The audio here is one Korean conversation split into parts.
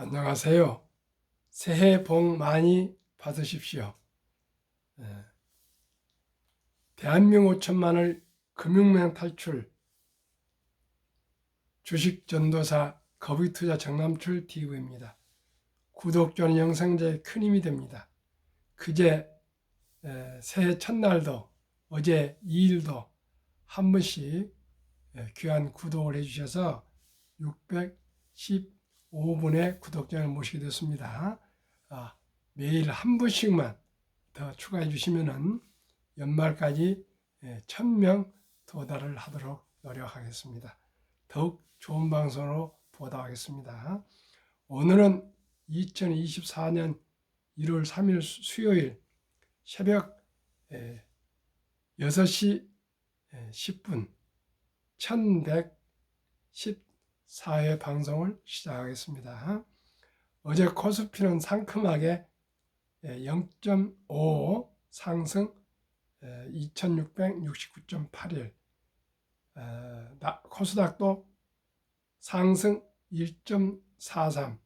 안녕하세요. 새해 복 많이 받으십시오. 대한민국 5천만을 금융맹 탈출 주식전도사 거북이투자 정남출 TV입니다. 구독자는 영상자에 큰 힘이 됩니다. 그제 새해 첫날도 어제 2일도 한 번씩 귀한 구독을 해주셔서 615분의 구독자를 모시게 됐습니다. 매일 한 분씩만 더 추가해 주시면은 연말까지 1000명 도달을 하도록 노력하겠습니다. 더욱 좋은 방송으로 보답하겠습니다. 오늘은 2024년 1월 3일 수요일 새벽 6시 10분 1114회 방송을 시작하겠습니다. 어제 코스피는 상큼하게 0.5 상승 2669.81, 코스닥도 상승 1.43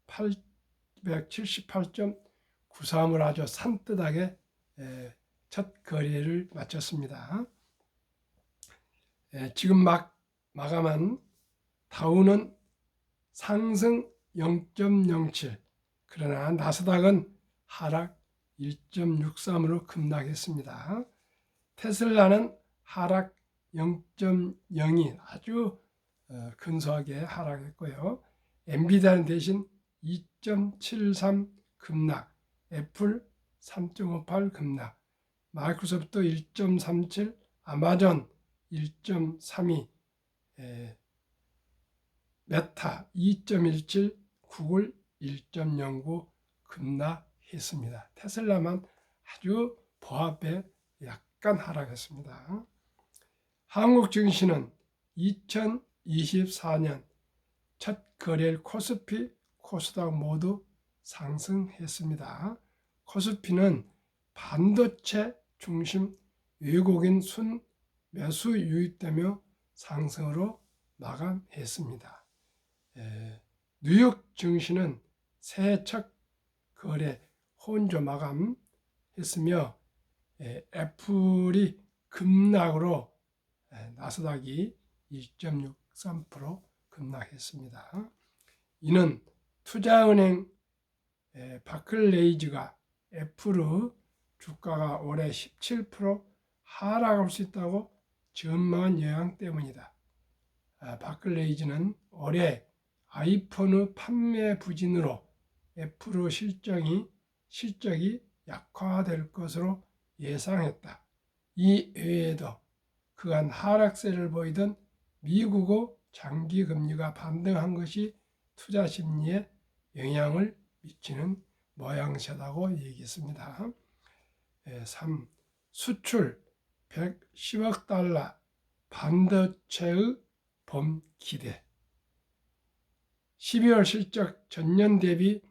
878.93을 아주 산뜻하게 첫 거래를 마쳤습니다. 지금 마감한 다우는 상승 0.07, 그러나 나스닥은 하락 1.63으로 급락했습니다. 테슬라는 하락 0.02, 아주 근소하게 하락했고요. 엔비디아는 대신 2.73 급락, 애플 3.58 급락, 마이크로소프트 1.37, 아마존 1.32, 메타 2.17, 구글 1.09 급락했습니다. 테슬라만 아주 보합에 약간 하락했습니다. 한국 증시는 2024년 첫 거래일 코스피, 코스닥 모두 상승했습니다. 코스피는 반도체 중심 외국인 순 매수 유입되며 상승으로 마감했습니다. 뉴욕 증시는 새해 첫 거래 혼조 마감했으며 애플이 급락으로 나스닥이 2.63% 급락했습니다. 이는 투자은행 바클레이즈가 애플의 주가가 올해 17% 하락할 수 있다고 전망한 영향 때문이다. 바클레이즈는 올해 아이폰의 판매 부진으로 애플의 실적이 약화될 것으로 예상했다. 이 외에도 그간 하락세를 보이던 미국의 장기 금리가 반등한 것이 투자 심리에 영향을 미치는 모양새다고 얘기했습니다. 3. 수출 110억 달러 반도체의 봄 기대. 12월 실적 전년 대비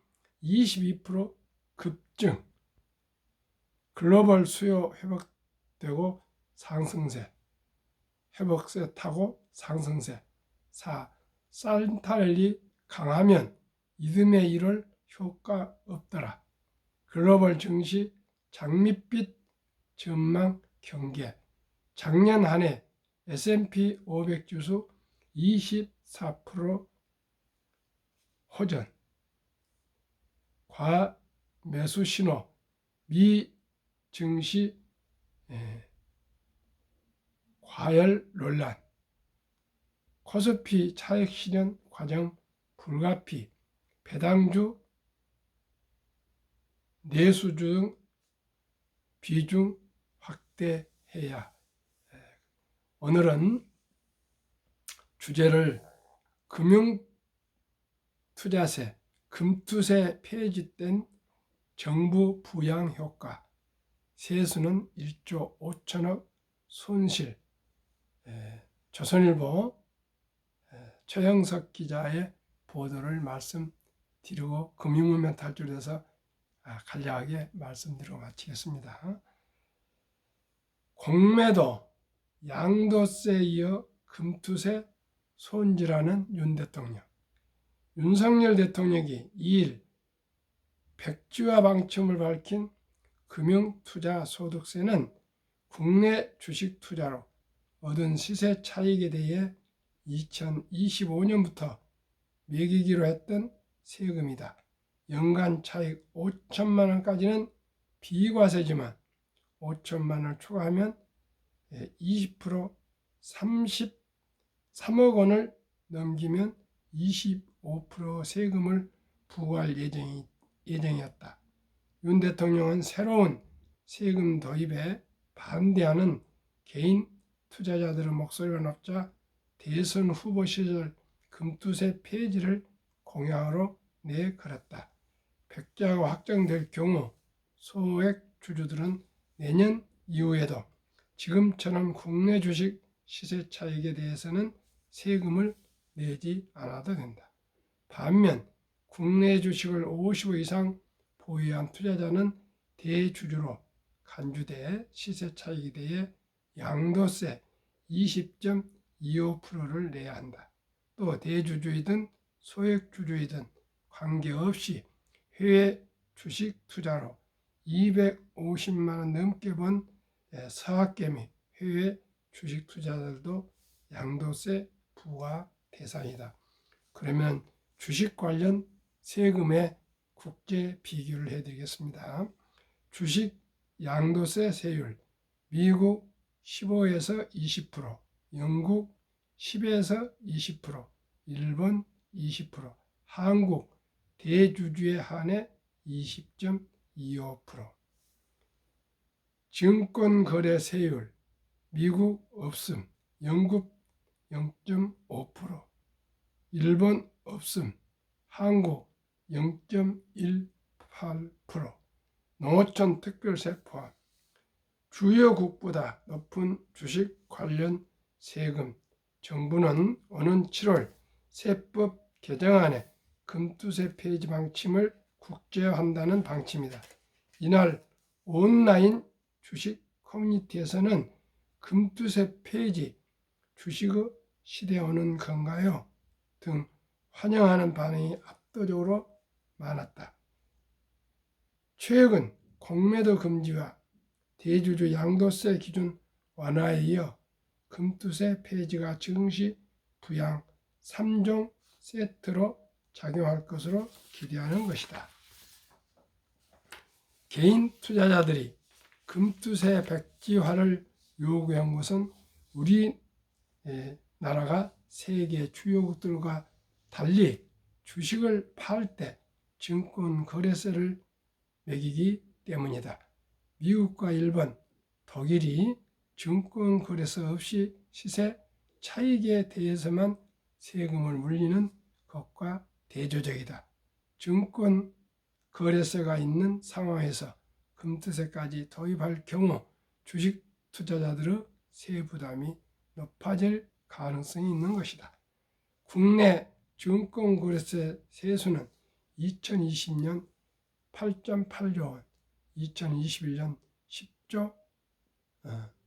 22% 급증. 글로벌 수요 회복되고 상승세. 회복세 타고 상승세. 4. 산타랠리 강하면 이듬해 1월 효과 없더라. 글로벌 증시 장밋빛 전망 경계. 작년 한 해 S&P 500 지수 24% 호전. 과매수 신호. 미 증시 과열 논란. 코스피 차익 실현 과정 불가피. 배당주 내수주 등 비중 확대해야. 오늘은 주제를 금융투자세, 금투세 폐지된 정부 부양 효과, 세수는 1조 5천억 손실. 조선일보 최영석 기자의 보도를 말씀드리고 금융문명 탈출해서 간략하게 말씀드리고 마치겠습니다. 공매도, 양도세에 이어 금투세 손질하는 윤 대통령. 윤석열 대통령이 2일 백지화 방침을 밝힌 금융투자소득세는 국내 주식 투자로 얻은 시세 차익에 대해 2025년부터 매기기로 했던 세금이다. 연간 차익 5천만 원까지는 비과세지만 5천만 원을 초과하면 20% 33억 원을 넘기면 25% 세금을 부과할 예정이었다. 윤 대통령은 새로운 세금 도입에 반대하는 개인 투자자들의 목소리가 높자 대선 후보 시절 금투세 폐지를 공약으로 내걸었다. 백지화가 확정될 경우 소액 주주들은 내년 이후에도 지금처럼 국내 주식 시세 차익에 대해서는 세금을 내지 않아도 된다. 반면 국내 주식을 55 이상 보유한 투자자는 대주주로 간주돼 시세 차익에 대해 양도세 20.25%를 내야 한다. 또 대주주이든 소액주주이든 관계없이 해외 주식 투자로 250만 원 넘게 번 서학계 및 해외 주식 투자자들도 양도세 부과 대상이다. 그러면 주식 관련 세금의 국제 비교를 해드리겠습니다. 주식 양도세 세율 미국 15에서 20%, 영국 10에서 20%, 일본 20%, 한국 대주주에 한해 20.25%. 증권거래세율 미국 없음, 영국 0.5%, 일본 없음, 한국 0.18%, 농어촌 특별세 포함. 주요국보다 높은 주식 관련 세금, 정부는 오는 7월 세법 개정안에 금투세 폐지 방침을 국제화한다는 방침이다. 이날 온라인 주식 커뮤니티에서는 금투세 폐지, 주식의 시대 오는 건가요? 등 환영하는 반응이 압도적으로 많았다. 최근 공매도 금지와 대주주 양도세 기준 완화에 이어 금투세 폐지가 증시 부양 3종 세트로 작용할 것으로 기대하는 것이다. 개인 투자자들이 금투세 백지화를 요구한 것은 우리나라가 세계 주요국들과 달리 주식을 팔 때 증권거래세를 매기기 때문이다. 미국과 일본, 독일이 증권거래세 없이 시세 차익에 대해서만 세금을 물리는 것과 대조적이다. 증권거래세가 있는 상황에서 금투세까지 도입할 경우 주식 투자자들의 세부담이 높아질 가능성이 있는 것이다. 국내 증권거래세 세수는 2020년 8.8조 원, 2021년 10조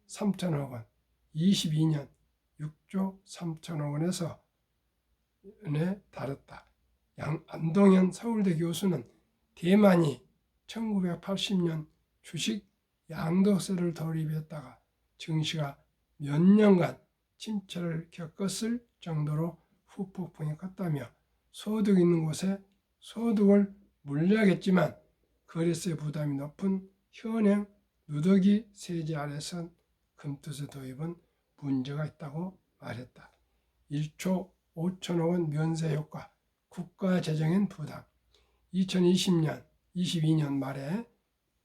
3천억 원, 22년 6조 3천억 원에서 달했다. 안동현 서울대 교수는 대만이 1980년 주식 양도세를 도입했다가 증시가 몇 년간 침체를 겪었을 정도로 후폭풍이 컸다며 소득 있는 곳에 소득을 물려야겠지만 거래세 부담이 높은 현행 누더기 세제 아래선 금투세 도입은 문제가 있다고 말했다. 1조 5천억 원 면세 효과, 국가 재정엔 부담. 2020년, 22년 말에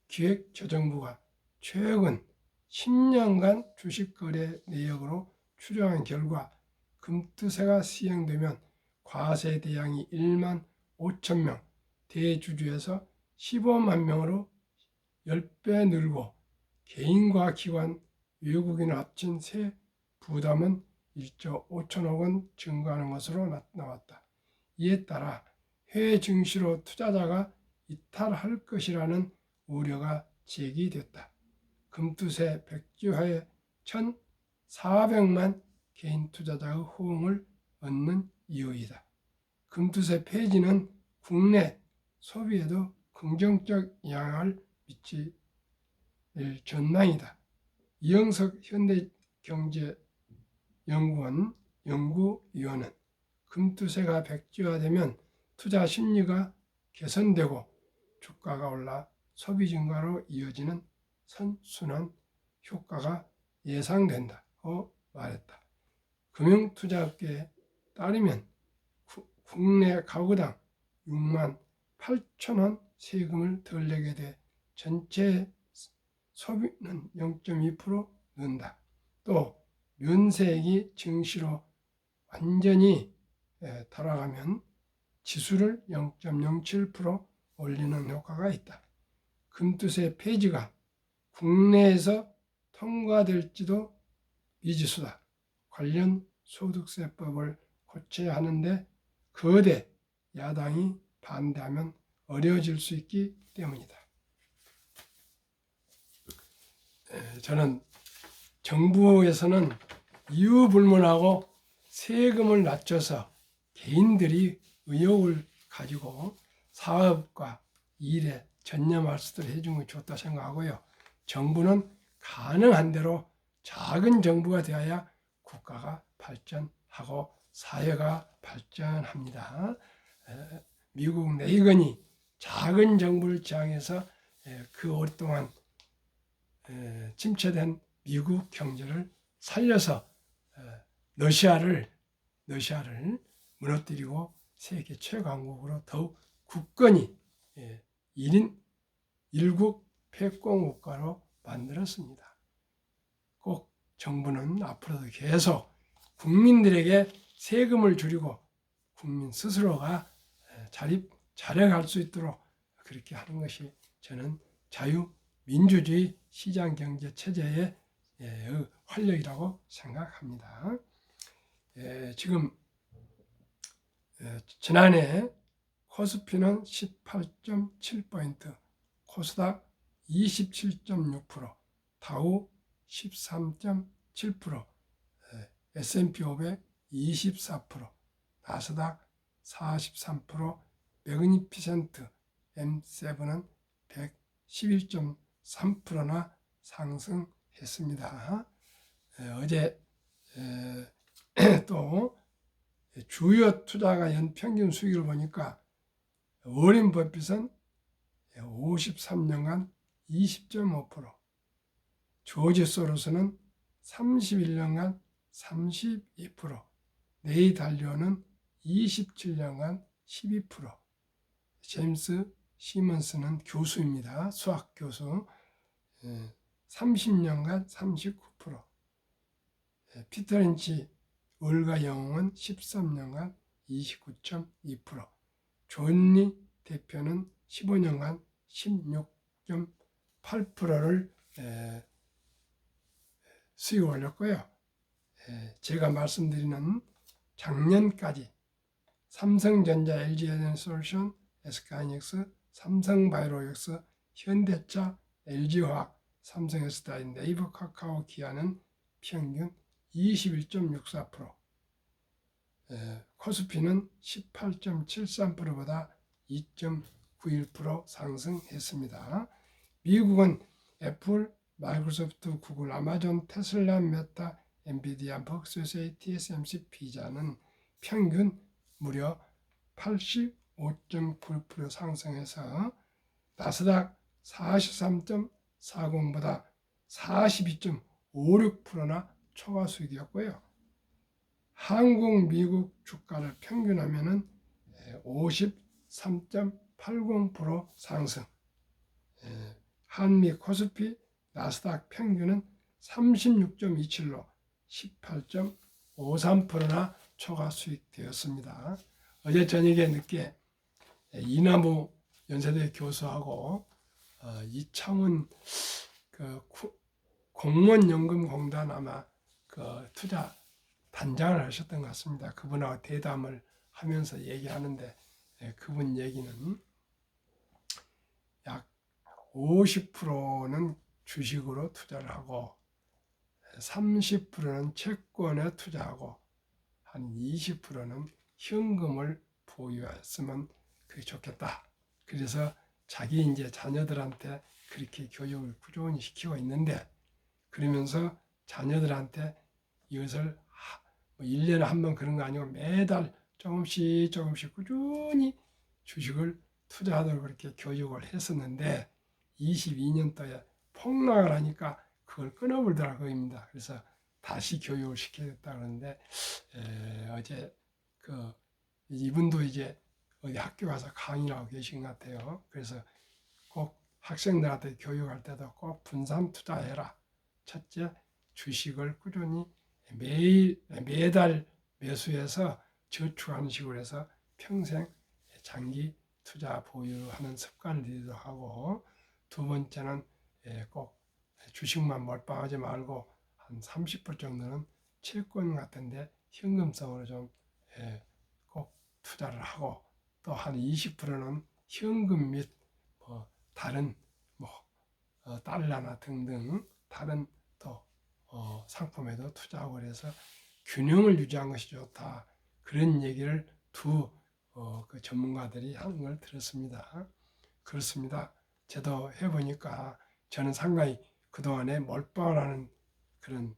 기획재정부가 최근 10년간 주식거래 내역으로 추정한 결과 금투세가 시행되면 과세 대상이 1만 5천 명, 대주주에서 15만 명으로 10배 늘고 개인과 기관, 외국인을 합친 세 부담은 1조 5천억 원 증가하는 것으로 나왔다. 이에 따라 해외 증시로 투자자가 이탈할 것이라는 우려가 제기됐다. 금투세 백지화에 1,400만 개인 투자자의 호응을 얻는 이유이다. 금투세 폐지는 국내 소비에도 긍정적 영향을 미칠 전망이다. 이영석 현대경제연구원 연구위원은 금투세가 백지화되면 투자 심리가 개선되고 주가가 올라 소비 증가로 이어지는 선순환 효과가 예상된다고 말했다. 금융투자업계에 따르면 국내 가구당 6만 8천 원 세금을 덜 내게 돼 전체 소비는 0.2% 는다. 또 면세액이 증시로 완전히 돌아가면 지수를 0.07% 올리는 효과가 있다. 금투세 폐지가 국내에서 통과될지도 미지수다. 관련 소득세법을 고쳐야 하는데 거대 야당이 반대하면 어려워질 수 있기 때문이다. 저는 정부에서는 이유불문하고 세금을 낮춰서 개인들이 의욕을 가지고 사업과 일에 전념할 수 있도록 해주는 게 좋다 생각하고요. 정부는 가능한 대로 작은 정부가 되어야 국가가 발전하고 사회가 발전합니다. 미국 레이건이 작은 정부를 지향해서 그 오랫동안 침체된 미국 경제를 살려서 러시아를 무너뜨리고 세계 최강국으로 더욱 굳건히 1인 1국 패권국가로 만들었습니다. 꼭 정부는 앞으로도 계속 국민들에게 세금을 줄이고 국민 스스로가 자력할 수 있도록 그렇게 하는 것이 저는 자유민주주의 시장경제 체제의 활력이라고 생각합니다. 지금 지난해 코스피는 18.7포인트, 코스닥 27.6%, 다우 13.7%, S&P 500 24%, 나스닥 43%, 매그니피센트 M7은 111.3%나 상승했습니다. 어제 또 주요 투자가 연평균 수익을 보니까 워렌 버핏은 53년간 20.5%, 조지 소로스는 31년간 32%, 레이 달리오는 27년간 12%, 제임스 시먼스는 교수입니다. 수학 교수 30년간 39%, 피터 린치 월가 영웅은 13년간 29.2%, 존리 대표는 15년간 16.8%를 수익을 올렸고요. 제가 말씀드리는 작년까지 삼성전자, LG에너지솔루션, SK하이닉스, 삼성바이오로직스, 현대차, LG화학, 삼성에스다인, 네이버 카카오, 기아는 평균 21.64%, 코스피는 18.73%보다 2.91% 상승했습니다. 미국은 애플, 마이크로소프트, 구글, 아마존, 테슬라, 메타, 엔비디아, 벅스웨이, TSMC, 피자는 평균 무려 85.9% 상승해서 나스닥 43.40보다 42.56%나 초과 수익이었고요. 한국, 미국 주가를 평균하면은 53.80% 상승. 한미 코스피, 나스닥 평균은 36.27로 18.53%나 초과 수익되었습니다. 어제 저녁에 늦게 이나무 연세대 교수하고 이창훈 공무원연금공단 아마 투자 단장을 하셨던 것 같습니다. 그분하고 대담을 하면서 얘기하는데 그분 얘기는 약 50%는 주식으로 투자를 하고 30%는 채권에 투자하고 한 20%는 현금을 보유했으면 그게 좋겠다. 그래서 자기 이제 자녀들한테 그렇게 교육을 꾸준히 시키고 있는데, 그러면서 자녀들한테 이것을 1년에 한 번 그런 거 아니고 매달 조금씩 꾸준히 주식을 투자하도록 그렇게 교육을 했었는데 22년도에 폭락을 하니까 그걸 끊어버리더라고요. 그래서 다시 교육을 시키겠다 그러는데 어제 이분도 이제 어디 학교 가서 강의를 하고 계신 것 같아요. 그래서 꼭 학생들한테 교육할 때도 꼭 분산 투자해라. 첫째, 주식을 꾸준히 매달 매수해서 저축하는 식으로 해서 평생 장기 투자 보유하는 습관을 들이도록 하고, 두 번째는 꼭 주식만 몰빵하지 말고 한 30% 정도는 채권 같은데 현금성으로 좀 꼭 투자를 하고, 또 한 20%는 현금 및 다른 달러나 등등 다른 또 상품에도 투자하고 그래서 균형을 유지하는 것이 좋다. 그런 얘기를 그 전문가들이 하는 걸 들었습니다. 그렇습니다. 저도 해보니까 저는 상당히 그동안에 몰빵을 하는 그런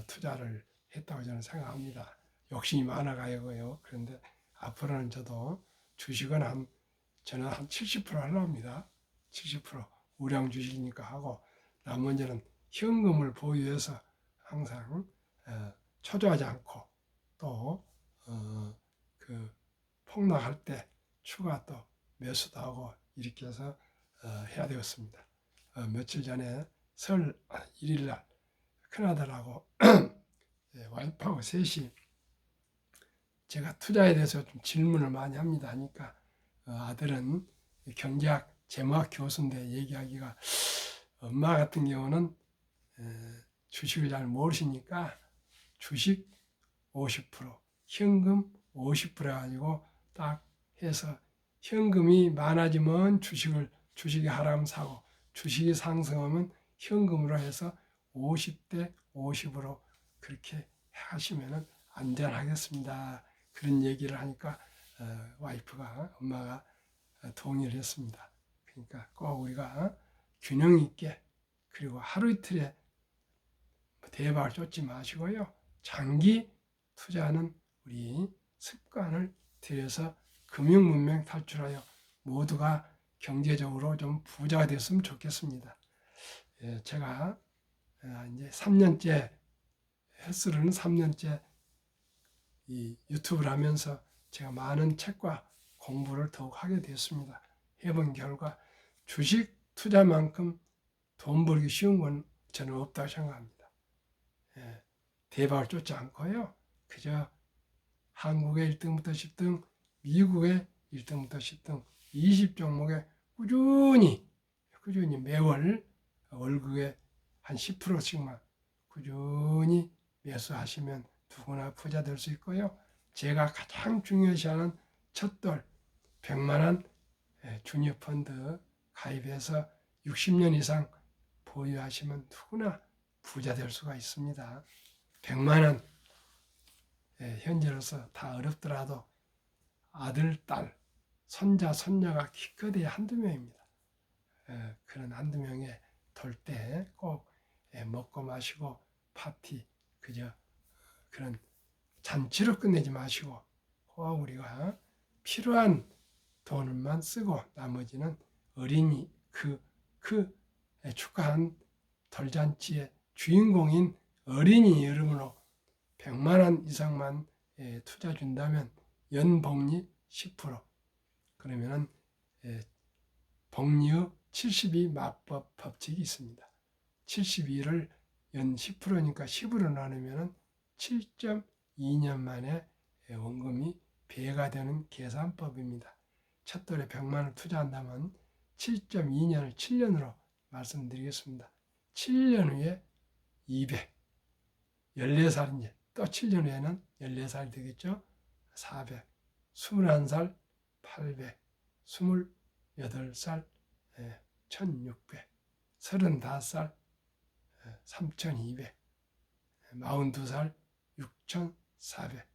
투자를 했다고 저는 생각합니다. 욕심이 많아가요고요. 그런데 앞으로는 저도 주식은 저는 한 70% 하려고 합니다. 70% 우량 주식이니까 하고, 나머지는 현금을 보유해서 항상 초조하지 않고 또 폭락할 때 추가 또 매수도 하고 이렇게 해서 해야 되겠습니다. 며칠 전에 설 1일 날 큰아들하고 와이프하고 셋이 제가 투자에 대해서 좀 질문을 많이 합니다. 하니까 아들은 경제학 재무학 교수인데 얘기하기가, 엄마 같은 경우는 주식을 잘 모르시니까 주식 50%, 현금 50% 해가지고 딱 해서 현금이 많아지면 주식이 하락하면 사고, 주식이 상승하면 현금으로 해서 50대 50으로 그렇게 하시면 안전하겠습니다. 그런 얘기를 하니까 엄마가 동의를 했습니다. 그러니까 꼭 우리가 균형 있게, 그리고 하루 이틀에 대박을 쫓지 마시고요. 장기 투자하는 우리 습관을 들여서 금융문명 탈출하여 모두가 경제적으로 좀 부자가 됐으면 좋겠습니다. 제가 이제 3년째, 헬스로는 3년째 이 유튜브를 하면서 제가 많은 책과 공부를 더욱 하게 됐습니다. 해본 결과 주식 투자만큼 돈 벌기 쉬운 건 저는 없다고 생각합니다. 대박을 쫓지 않고요. 그저 한국의 1등부터 10등, 미국의 1등부터 10등 20종목에 꾸준히 매월 월급의 한 10%씩만 꾸준히 매수하시면 누구나 부자 될 수 있고요. 제가 가장 중요시하는 첫돌 100만 원 주니어 펀드 가입해서 60년 이상 보유하시면 누구나 부자 될 수가 있습니다. 100만 원 현재로서 다 어렵더라도 아들, 딸, 손자, 손녀가 기껏해야 한두 명입니다. 그런 한두 명에 돌 때 꼭 먹고 마시고 파티 그저 그런 잔치로 끝내지 마시고 꼭 우리가 필요한 돈을만 쓰고 나머지는 어린이 축하한 돌잔치의 주인공인 어린이 이름으로 100만 원 이상만 투자 준다면 연복리 10%, 그러면은 복리의 72 맞법 법칙이 있습니다. 72를 연 10%니까 10으로 나누면 7.2년 만에 원금이 배가 되는 계산법입니다. 첫돌에 100만 원 투자한다면 7.2년을 7년으로 말씀드리겠습니다. 7년 후에 200, 14살인데 또 7년 후에는 14살 되겠죠? 400, 21살 800, 28살 1600, 35살 3200, 42살 6400,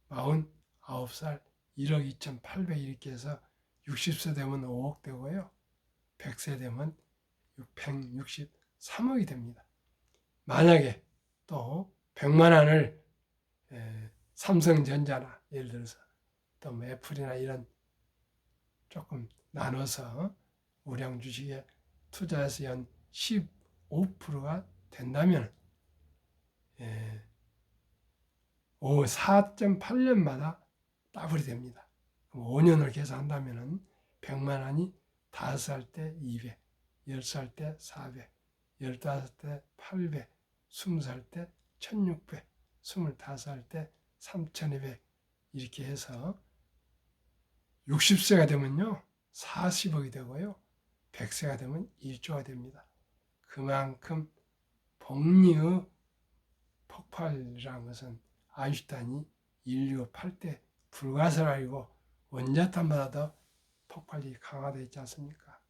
49살 1억 2,800 이렇게 해서 60세 되면 5억 되고요. 100세 되면 663억이 됩니다. 만약에 또 100만 원을 삼성전자나 예를 들어서 또 애플이나 이런 조금 나눠서 우량 주식에 투자해서 연 15%가 된다면 4.8년마다 더블이 됩니다. 5년을 계산한다면 100만 원이 5살 때 200, 10살 때 400, 15살 때 800, 20살 때 1600, 25살 때 3200 이렇게 해서 60세가 되면요 40억이 되고요 100세가 되면 1조가 됩니다. 그만큼 복리의 폭발이라는 것은 아인슈타인이 인류 8대 불가설이고 원자탄보다도 폭발력이 강화되어 있지 않습니까?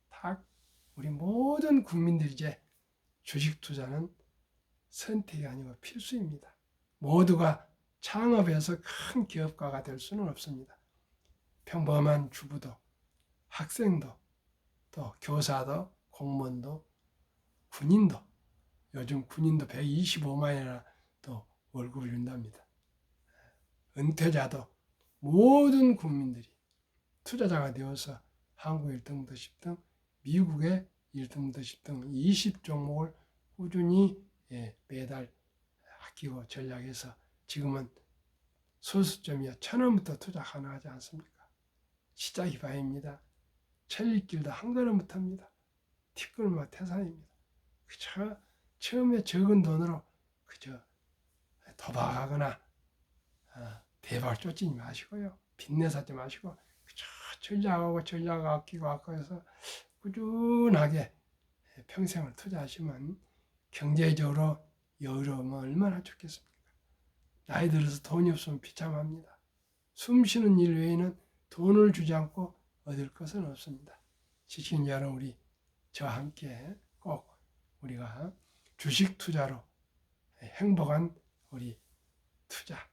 다 우리 모든 국민들이 이제 주식 투자는 선택이 아니고 필수입니다. 모두가 창업해서 큰 기업가가 될 수는 없습니다. 평범한 주부도, 학생도, 또 교사도, 공무원도, 군인도, 요즘 군인도 125만이나 또 월급을 준답니다. 은퇴자도 모든 국민들이 투자자가 되어서 한국 1등부터 10등, 미국의 1등부터 10등 20종목을 꾸준히 매달 아끼고 전략해서 지금은 소수점이야 1,000원부터 투자 가능하지 않습니까? 시작이 바입니다. 천리길도 한 걸음부터 합니다. 티끌마 태산입니다. 그저 처음에 적은 돈으로 그저 도박하거나 대박을 쫓지 마시고요. 빚내사지 마시고 그저 전략하고 전략 아끼고 아껴서 꾸준하게 평생을 투자하시면 경제적으로 여유로우면 얼마나 좋겠습니까? 나이 들어서 돈이 없으면 비참합니다. 숨 쉬는 일 외에는 돈을 주지 않고 얻을 것은 없습니다. 지식인 여러분, 우리 저와 함께 꼭 우리가 주식 투자로 행복한 우리 투자,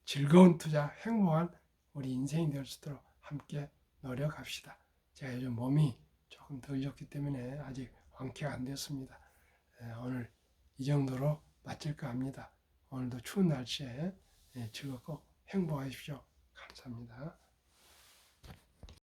즐거운 투자, 행복한 우리 인생이 될 수 있도록 함께 노력합시다. 제가 요즘 몸이 조금 덜 좋기 때문에 아직 완쾌가 안 됐습니다. 오늘 이 정도로 마칠까 합니다. 오늘도 추운 날씨에 즐겁고 행복하십시오. 감사합니다.